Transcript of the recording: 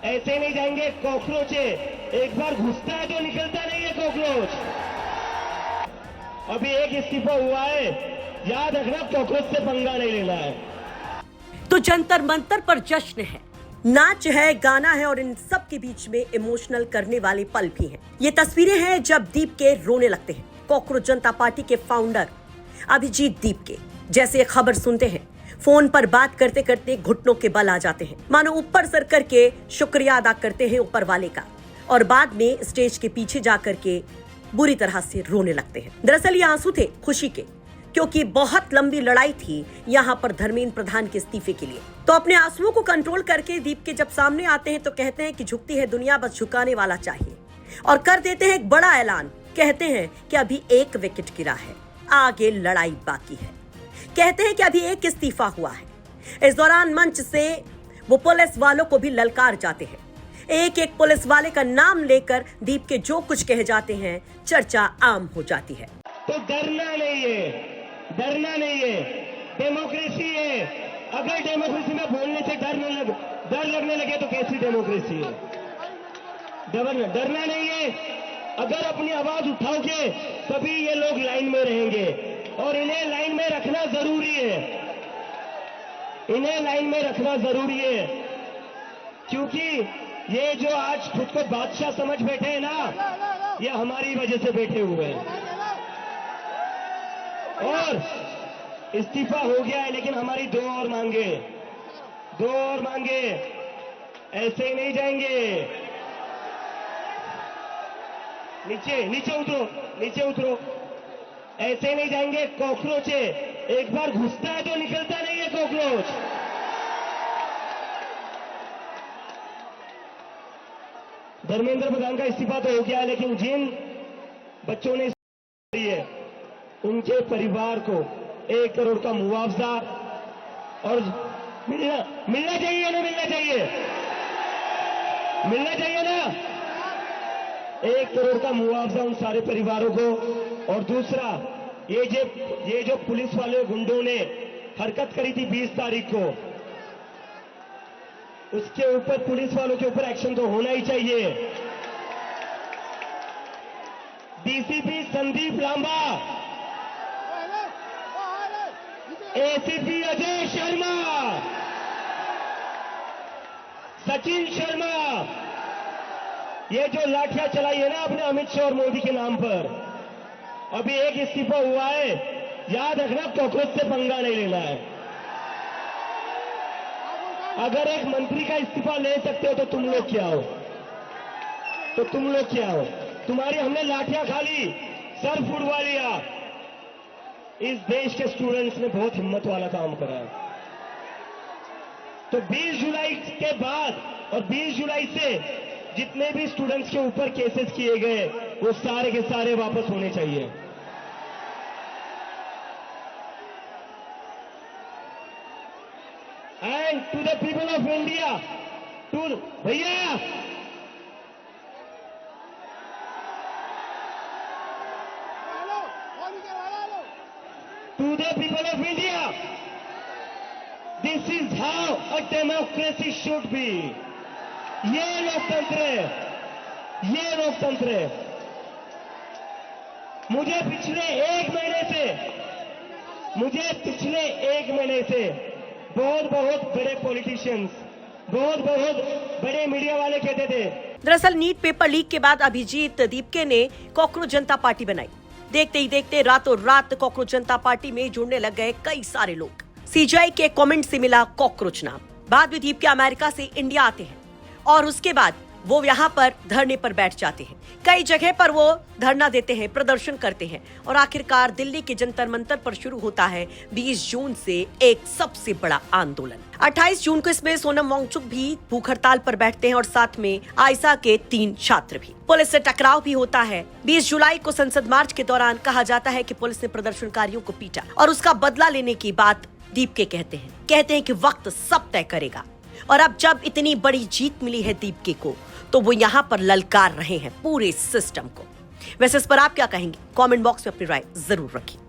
ऐसे नहीं जाएंगे कॉकरोच है, एक बार घुसता है तो निकलता नहीं है कॉकरोच। अभी एक इस्तीफा हुआ है, याद रखना कॉकरोच से पंगा नहीं लेना है। तो जंतर मंतर पर जश्न है, नाच है, गाना है और इन सब के बीच में इमोशनल करने वाले पल भी हैं। ये तस्वीरें हैं जब दीप के रोने लगते हैं। कॉकरोच जनता पार्टी के फाउंडर अभिजीत दीप के जैसे खबर सुनते हैं, फोन पर बात करते करते घुटनों के बल आ जाते हैं, मानो ऊपर सर करके शुक्रिया अदा करते हैं ऊपर वाले का, और बाद में स्टेज के पीछे जाकर के बुरी तरह से रोने लगते हैं। दरअसल ये आंसू थे खुशी के, क्योंकि बहुत लंबी लड़ाई थी यहाँ पर धर्मेंद्र प्रधान के इस्तीफे के लिए। तो अपने आंसुओं को कंट्रोल करके दीप के जब सामने आते हैं तो कहते हैं कि झुकती है दुनिया, बस झुकाने वाला चाहिए, और कर देते हैं एक बड़ा ऐलान। कहते हैं कि अभी एक विकेट गिरा है, आगे लड़ाई बाकी है। कहते हैं कि अभी एक इस्तीफा हुआ है। इस दौरान मंच से वो पुलिस वालों को भी ललकार जाते हैं। एक एक पुलिस वाले का नाम लेकर दीप के जो कुछ कहे जाते हैं, चर्चा आम हो जाती है। तो डरना नहीं है, डरना नहीं है, डेमोक्रेसी है। अगर डेमोक्रेसी में बोलने से डर लगने लगे तो कैसी डेमोक्रेसी है? डरना नहीं है। अगर अपनी आवाज उठाओगे तभी ये लोग लाइन में रहेंगे, और इन्हें लाइन में रखना जरूरी है। इन्हें लाइन में रखना जरूरी है, क्योंकि ये जो आज खुद को बादशाह समझ बैठे हैं ना, ये हमारी वजह से बैठे हुए हैं। और इस्तीफा हो गया है, लेकिन हमारी दो और मांगे, ऐसे ही नहीं जाएंगे। नीचे उतरो, ऐसे नहीं जाएंगे। कॉकरोच है, एक बार घुसता है तो निकलता नहीं है कॉकरोच। धर्मेंद्र प्रधान का इस्तीफा तो हो गया, लेकिन जिन बच्चों ने है उनके परिवार को 1 करोड़ का मुआवजा और मिलना चाहिए ना, मिलना चाहिए ना, 1 करोड़ का मुआवजा उन सारे परिवारों को। और दूसरा, ये जो पुलिस वाले गुंडों ने हरकत करी थी 20 तारीख को, उसके ऊपर पुलिस वालों के ऊपर एक्शन तो होना ही चाहिए। डीसीपी संदीप लांबा, एसीपी अजय शर्मा, सचिन शर्मा, ये जो लाठियां चलाई है ना अपने अमित शाह और मोदी के नाम पर, अभी एक इस्तीफा हुआ है, याद रखना कॉकरोच से पंगा नहीं लेना है। अगर एक मंत्री का इस्तीफा ले सकते हो तो तुम लोग क्या हो? तुम्हारी हमने लाठियां खा ली, सर फुड़वा लिया। इस देश के स्टूडेंट्स ने बहुत हिम्मत वाला काम करा है। तो 20 जुलाई के बाद और 20 जुलाई से जितने भी स्टूडेंट्स के ऊपर केसेस किए गए, वो सारे के सारे वापस होने चाहिए। And to the people of India, भैया to the people of India, this is how a democracy should be. ये लोकतंत्र है। मुझे पिछले एक महीने से बहुत बड़े पॉलिटिशियंस, बहुत बड़े मीडिया वाले कहते थे। दरअसल नीट पेपर लीक के बाद अभिजीत दीपके ने कॉकरोच जनता पार्टी बनाई। देखते ही देखते रातों रात कॉकरोच जनता पार्टी में जुड़ने लग गए कई सारे लोग। सीजीआई के कमेंट से मिला कॉकरोच नाम। बाद में दीपके अमेरिका से इंडिया आते हैं और उसके बाद वो यहाँ पर धरने पर बैठ जाते हैं। कई जगह पर वो धरना देते हैं, प्रदर्शन करते हैं, और आखिरकार दिल्ली के जंतर मंतर पर शुरू होता है 20 जून से एक सबसे बड़ा आंदोलन। 28 जून को इसमें सोनम वांगचुक भी भूख हड़ताल पर बैठते हैं और साथ में आयशा के 3 छात्र भी। पुलिस से टकराव भी होता है। 20 जुलाई को संसद मार्च के दौरान कहा जाता है कि पुलिस ने प्रदर्शनकारियों को पीटा और उसका बदला लेने की बात दीपके कहते हैं कि वक्त सब तय करेगा। और अब जब इतनी बड़ी जीत मिली है दीपके को, तो वो यहाँ पर ललकार रहे हैं पूरे सिस्टम को। वैसे इस पर आप क्या कहेंगे? कमेंट बॉक्स में अपनी राय जरूर रखिए।